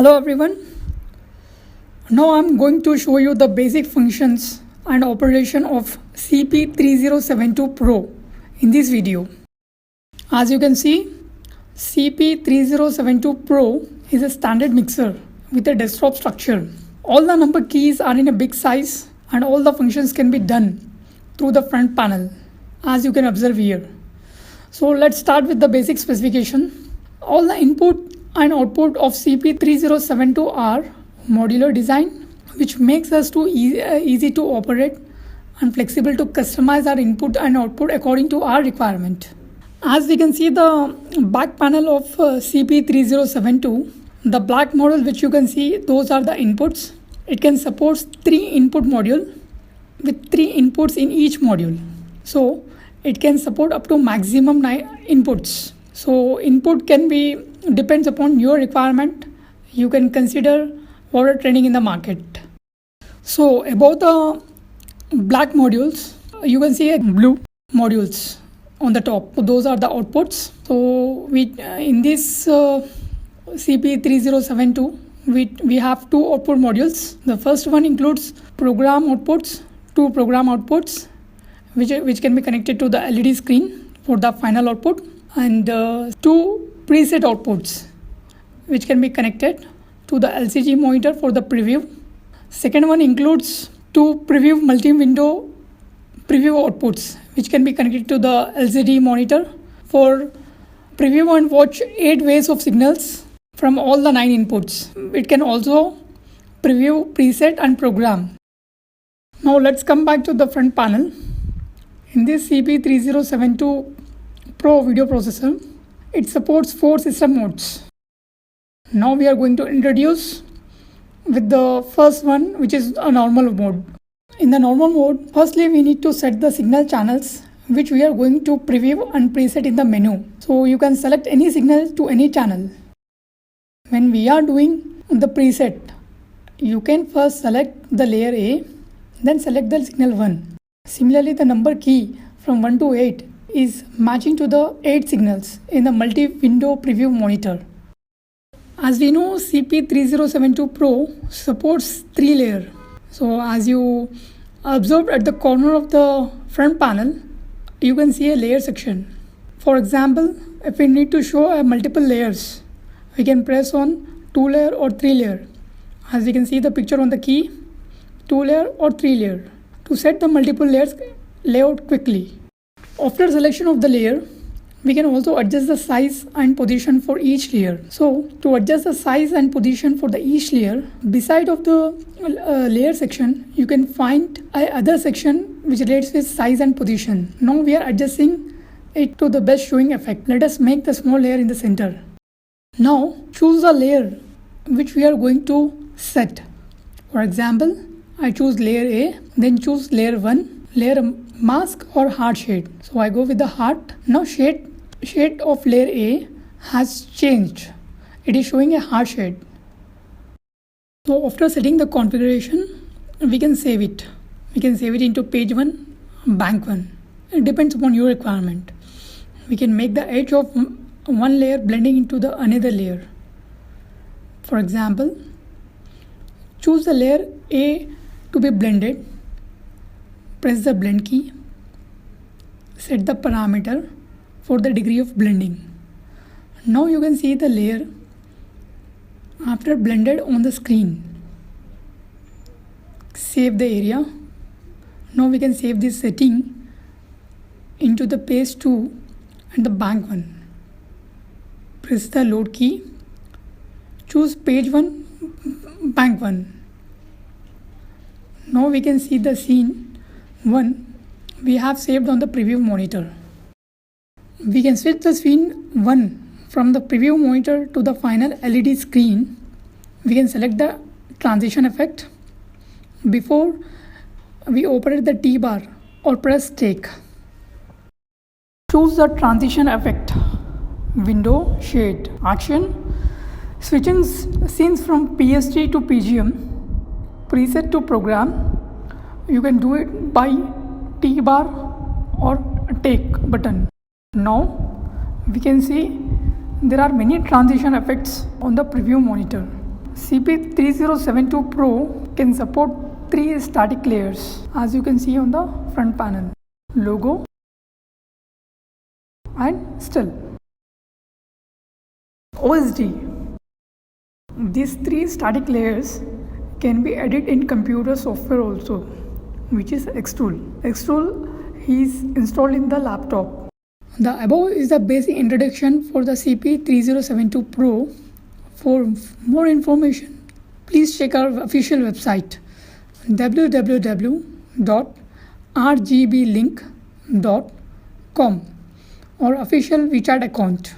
Hello everyone. Now I'm going to show you the basic functions and operation of CP3072 Pro in this video. As you can see, CP3072 Pro is a standard mixer with a desktop structure. All the number keys are in a big size and all the functions can be done through the front panel, as you can observe here. So let's start with the basic specification. All the input and output of CP3072 are modular design, which makes us easy to operate and flexible to customize our input and output according to our requirement. As we can see the back panel of CP3072, the black model which you can see, those are the inputs. It can support 3 input module with 3 inputs in each module. So it can support up to maximum 9 inputs. So input can be depends upon your requirement. You can consider what are trending in the market. So about the black modules, you can see blue modules on the top. Those are the outputs. So we in this CP3072 we have 2 output modules. The first one includes program outputs, 2 program outputs which can be connected to the LED screen for the final output, and 2 preset outputs which can be connected to the LCD monitor for the preview. Second one includes 2 preview multi-window preview outputs which can be connected to the LCD monitor for preview and watch 8 waves of signals from all the 9 inputs. It can also preview, preset and program. Now let's come back to the front panel. In this CP3072 Pro video processor, it supports 4 system modes. Now we are going to introduce with the first one, which is a normal mode. In the normal mode, firstly we need to set the signal channels which we are going to preview and preset in the menu. So you can select any signal to any channel. When we are doing the preset, you can first select the layer A, then select the signal 1. Similarly, the number key from 1 to 8 is matching to the 8 signals in the multi-window preview monitor. As we know, CP3072 Pro supports 3 layers. So as you observed at the corner of the front panel, you can see a layer section. For example, if we need to show multiple layers, we can press on 2 layer or 3 layer. As you can see the picture on the key, 2 layer or 3 layer to set the multiple layers layout quickly. After selection of the layer, we can also adjust the size and position for each layer. So to adjust the size and position for each layer, beside of the layer section, you can find another section which relates with size and position. Now we are adjusting it to the best showing effect. Let us make the small layer in the center. Now choose the layer which we are going to set. For example, I choose layer A, then choose layer 1, layer mask or heart shade. So I go with the heart. Now shade of layer A has changed. It is showing a heart shade. So after setting the configuration, we can save it. We can save it into page 1, bank 1. It depends upon your requirement. We can make the edge of one layer blending into the another layer. For example, choose the layer A to be blended. Press the blend key. Set the parameter for the degree of blending. Now you can see the layer after blended on the screen. Save the area. Now we can save this setting into the page 2 and the bank 1. Press the load key. Choose page 1, bank 1. Now we can see the scene 1 we have saved on the preview monitor. We can switch the scene 1 from the preview monitor to the final LED screen. We can select the transition effect before we operate the T-bar or press take. Choose the transition effect, window, shade, action, switching scenes from PSG to PGM, preset to program. You can do it by T-bar or take button. Now we can see there are many transition effects on the preview monitor. CP3072 Pro can support 3 static layers, as you can see on the front panel: logo and still. OSD. These 3 static layers can be added in computer software also, which is Xtool. Xtool is installed in the laptop. The above is the basic introduction for the CP3072 Pro. For more information, please check our official website www.rgblink.com or official WeChat account.